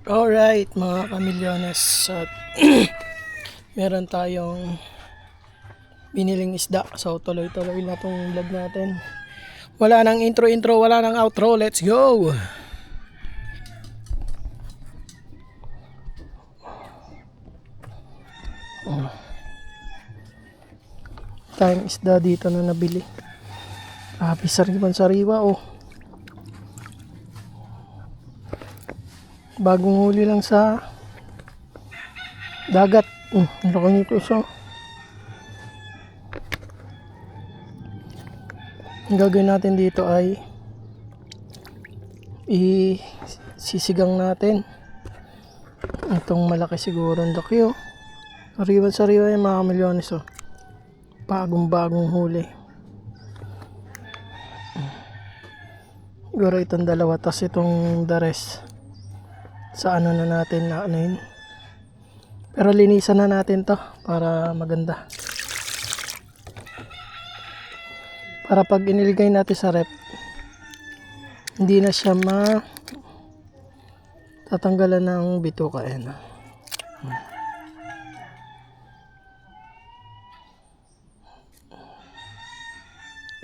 Alright mga kamilyones, at meron tayong biniling isda. So tuloy-tuloy na tong vlog natin. Wala nang intro, wala nang outro. Let's go! Tayong isda dito na nabili. Sariwan-sariwa oh. Bagong huli lang sa dagat. Ang laki nito isa. Ang gagawin natin dito ay sisigang natin itong malaki, siguro ang laki oh. Sariwan-sariwa yung mga kamilyones oh. Bagong huli. Siguro itong dalawa, tas itong the rest sa ano na natin na ano yun. Pero linisan na natin to para maganda, para pag iniligay natin sa rep hindi na siya tatanggalan ng bituka. Ayan.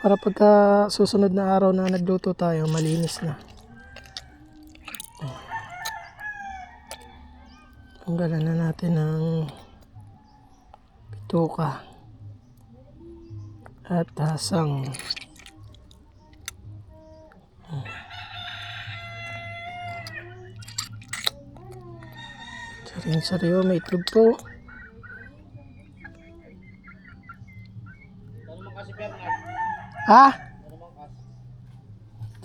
Para pagka susunod na araw na nagluto tayo, malinis na. Tanggalan na natin ng bituka at hasang. Sariwa, may itlog po. Ha?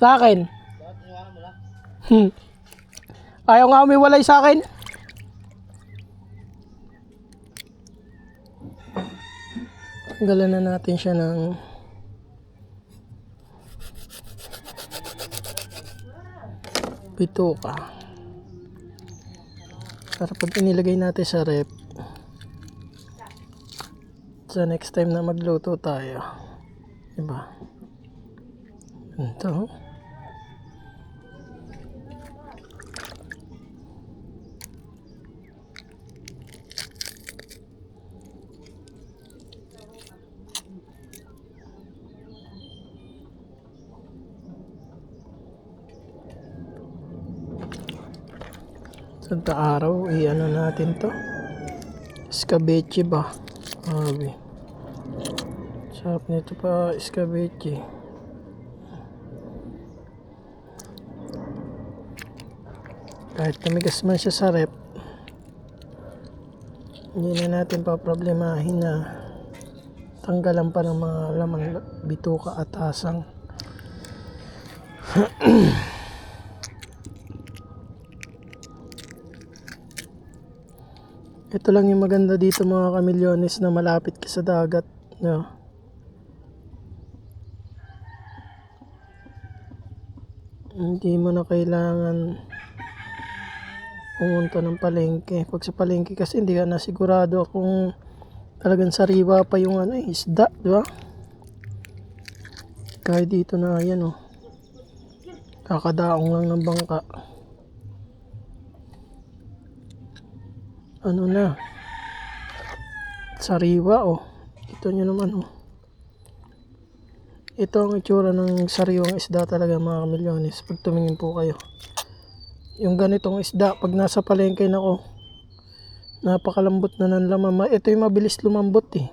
Sa akin? Ayaw nga umiwalay sa akin. Tanggalan na natin siya ng bituka para pag inilagay natin sa rep sa next time na magluto tayo, diba? Ito Santa araw, ano natin to, escabeche ba? Sarap nito pa, escabeche. Kahit namigas man siya sa rep, hindi na natin pa problemahin na tanggalan pa ng mga laman, bituka at hasang. Ito lang yung maganda dito mga kamilyones, na malapit ka sa dagat, no? Hindi mo na kailangan pumunta ng palengke. Pag sa palengke kasi hindi ka na sigurado kung talagang sariwa pa yung isda, di ba? Kahit dito na yan oh, kakadaong lang ng bangka, ano na, sariwa oh. Ito nyo naman oh. Ito ang itsura ng sariwang isda talaga mga kamilyones. Pag tumingin po kayo, yung ganitong isda pag nasa palengke na oh, napakalambot na ng laman. Ito yung mabilis lumambot eh.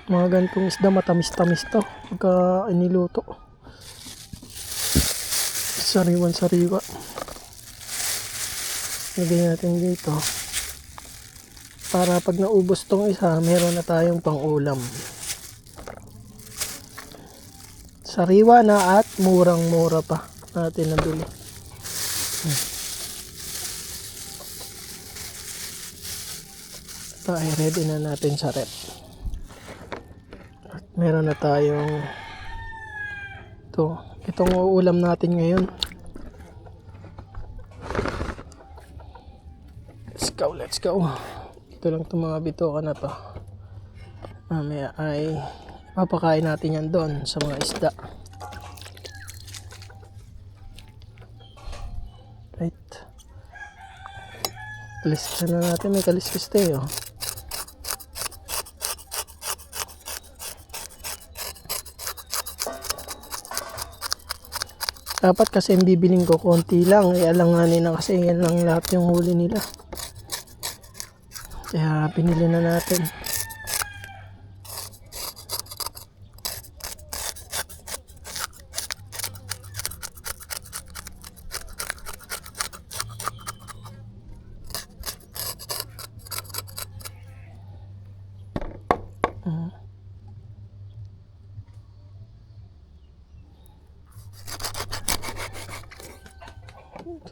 Mga ganitong isda matamis-tamis to pagka iniluto. Sariwan-sariwa. Lagay natin dito para pag naubos tong isa, meron na tayong pang-ulam. Sariwa na at murang-mura pa natin nabili. Ito ay ready na natin sa rep. At meron na tayong itong uulam natin ngayon. Let's go. Ito lang itong mga bituka na to. Mamaya ay papakain natin yan doon sa mga isda. Right. Kaliskis na natin. May kaliskis tayo. Dapat kasi yung bibiling ko konti lang. Alanganin na kasi yan lang lahat yung huli nila. Kaya pinili na natin.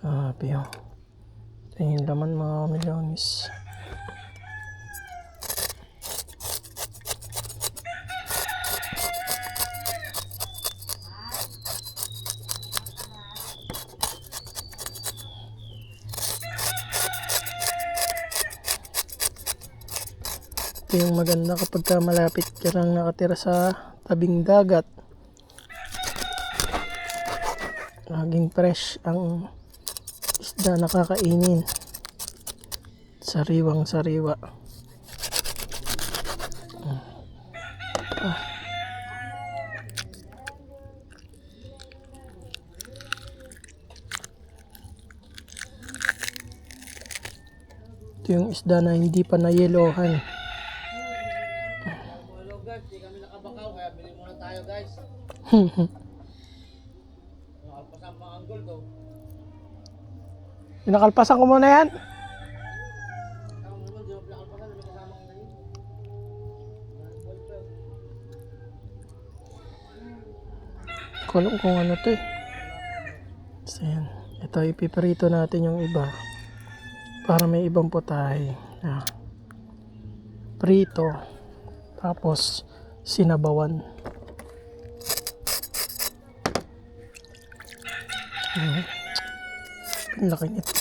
Sabi yun. Ito yung laman mga milyones. Ito yung maganda kapag ka malapit ka lang nakatira sa tabing dagat. Laging fresh ang isda na kakainin. Sariwang sariwa. Ito yung isda na hindi pa nayelohan. Hello guys, di kami nakabakaw kaya bili muna tayo guys. Nakapasan pa ang gold oh. Pinakalpasan ko muna yan. Tama naman, di mo pinakalpasan, may kasama ka na yun. Kulong kung ano to eh. So yan. Ito ipiprito natin yung iba. Para may ibang putahe. Prito. Tapos sinabawan. Ang laki nito.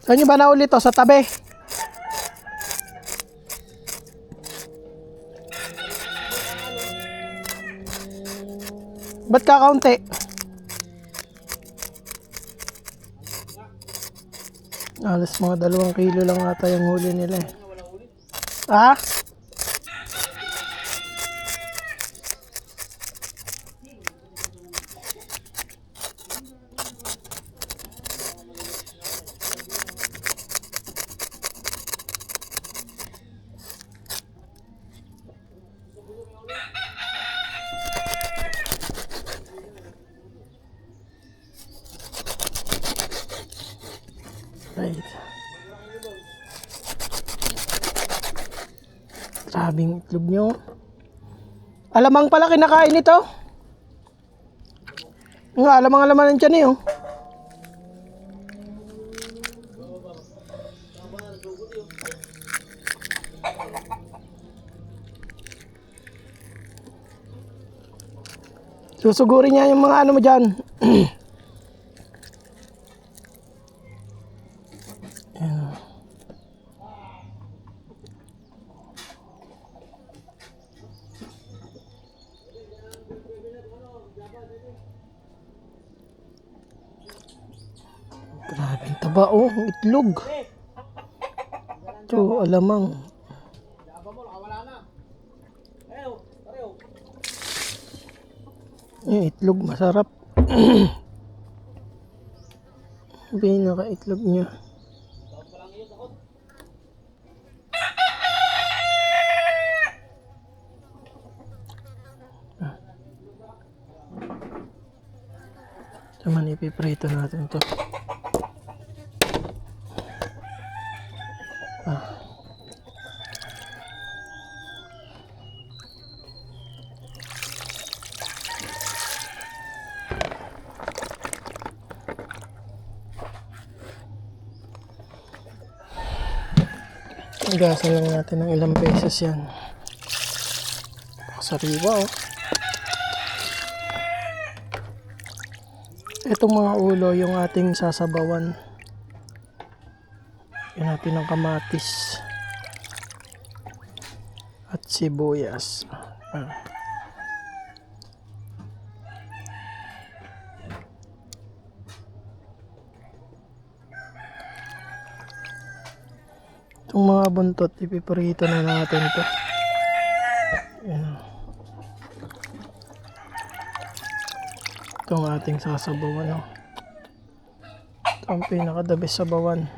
Saan nyo ba nauli to? Sa tabi? Ba't kakaunti? Alas mga 2 kilo lang ata yung huli nila eh. Ah? Right. Grabing itlog nyo. Alamang pala kinakain ito. Nga, alamang dyan eh oh. Susugurin niya yung mga ano mo dyan. Ayan. Grabe ang taba oh, ang itlog. Ito, alamang. Yung itlog masarap. Pinaka-itlog niya. Naman ipiprito natin to. Gasan lang natin ng ilang beses yan. Sariwa oh. Itong mga ulo yung ating sasabawan. Yan natin ng kamatis at sibuyas. Itong mga buntot, ipiprito na natin to. Yan. Ito ang ating sasabawan. Oh. Ito ang pinaka-the-best sabawan.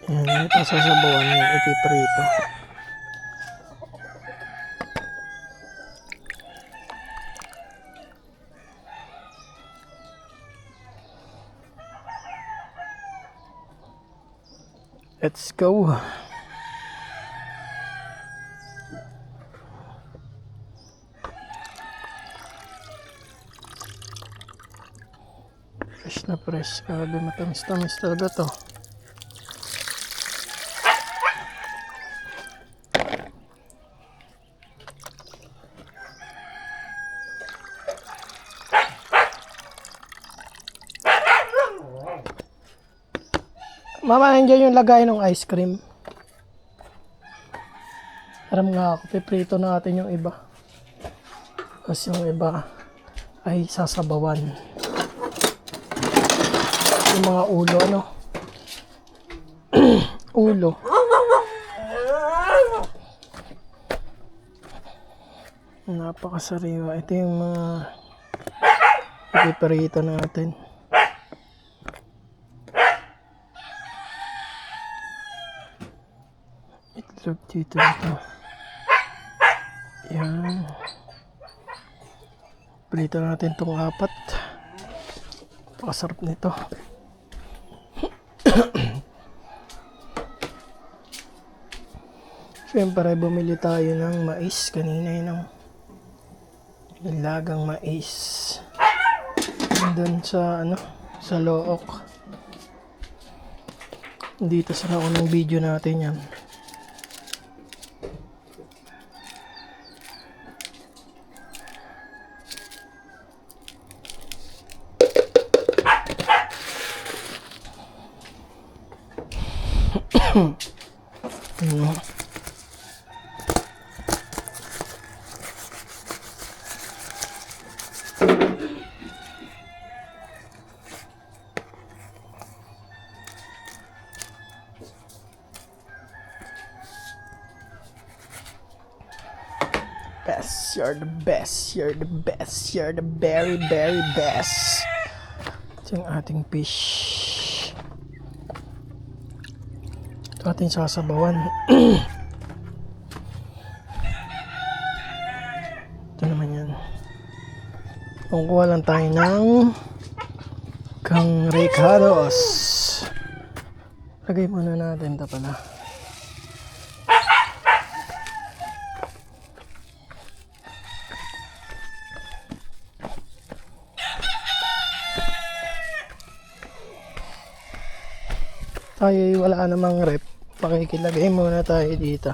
Yan, ito sasabawan yung ipiprito. Let's go. Fresh na fresh. Grabe, matamis-tamis talaga to. Mama, nandiyan yung lagay ng ice cream. Aram nga ako, piprito natin yung iba. Tapos yung iba ay sasabawan. Yung mga ulo, ano? Ulo. Napakasariwa. Ito yung mga piprito natin. Itlog dito ito. Yan. Prito natin itong 4. Pakasarap nito. Siyempre bumili tayo ng mais kanina yun. Nilagang mais. Doon sa ano, sa Look. Dito sa naunang video natin yan. Ano? Best, you're the best, you're the best, you're the very, very best. Ito yung ating fish. Ito ating sasabawan. Ito naman yan. Kungkuha lang tayo ng Kangrecados. Lagay muna natin ito pala. Tayo ay wala namang rep. Pakikilagay muna tayo dito.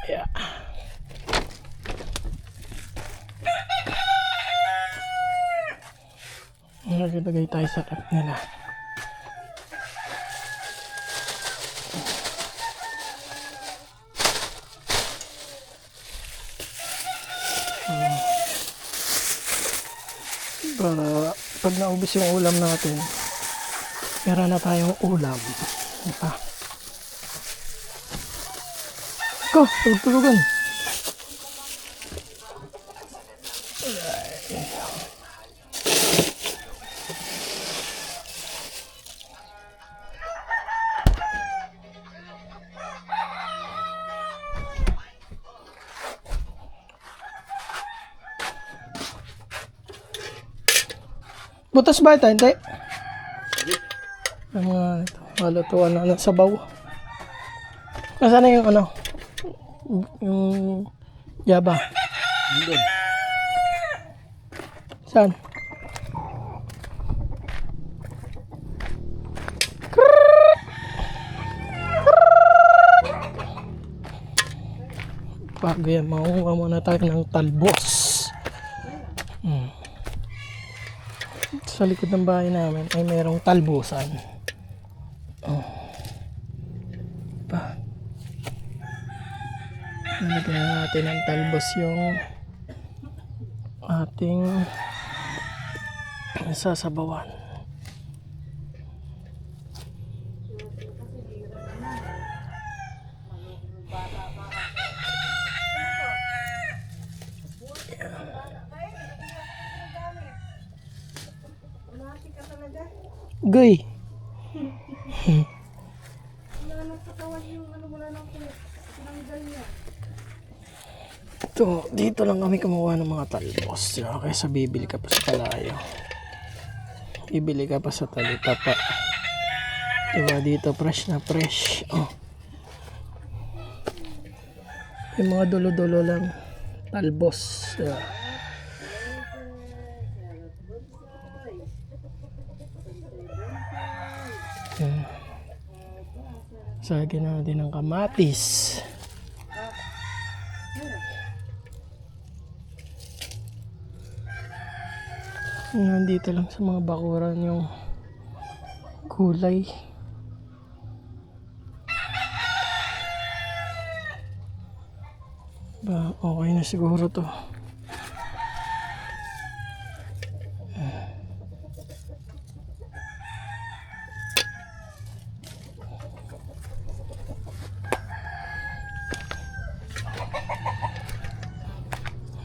Yeah. Lagay tayo sa rep nila. Para pag naubos yung ulam natin, meron na tayong ulam. Diba? Go, tulog-tulogan. Butas ba ito? Hindi. Ang mga ito, malutuan na ng sabaw. Nasaan na yung ano? Yung yaba? Doon. Saan? Bago yan, makuha muna tayo ng talbos. Sa likod ng bahay namin ay mayroong talbusan. Oh. Pa. Lalagyan na natin ng talbos yung ating sasabawan. Guy. Ito, dito lang kami kumuha ng mga talbos. Kaysa bibili ka pa sa kalayo. Bibili ka pa sa Talitapa. Diba dito fresh na fresh. Oh. Yung mga dulo-dulo lang. Talbos. Diba? Sagyan natin ng kamatis. Nandito lang sa mga bakuran yung gulay. Ba, okay na siguro to.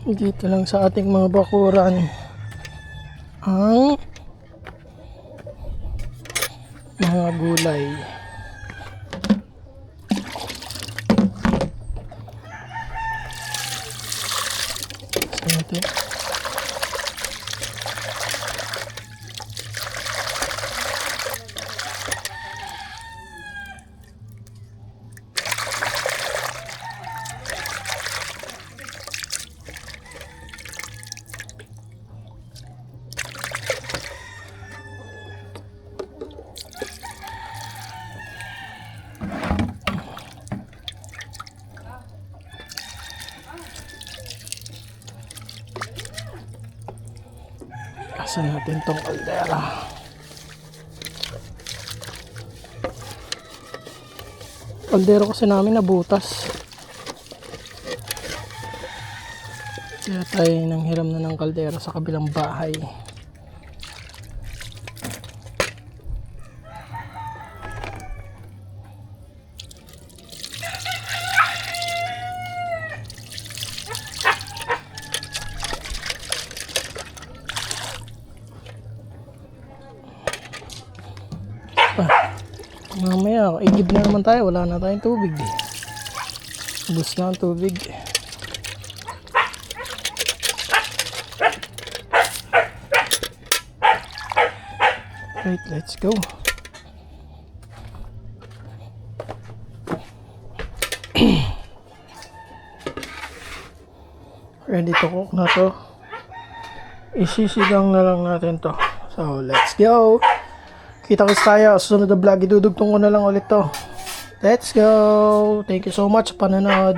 Dito lang sa ating mga bakuran ang mga gulay. Natin. Kasan natin tong kaldera. Kaldero kasi namin nabutas. Kaya tayo nang hiram na ng kaldero sa kabilang bahay. Mamaya, igib na naman tayo. Wala na tayong tubig. Ubus na ang tubig. Right, let's go. Ready to cook na to. Isisigang na lang natin to. So, let's go. Kita-kits tayo. Susunod na vlog, idudugtong ko na lang ulit to. Let's go. Thank you so much sa panonood.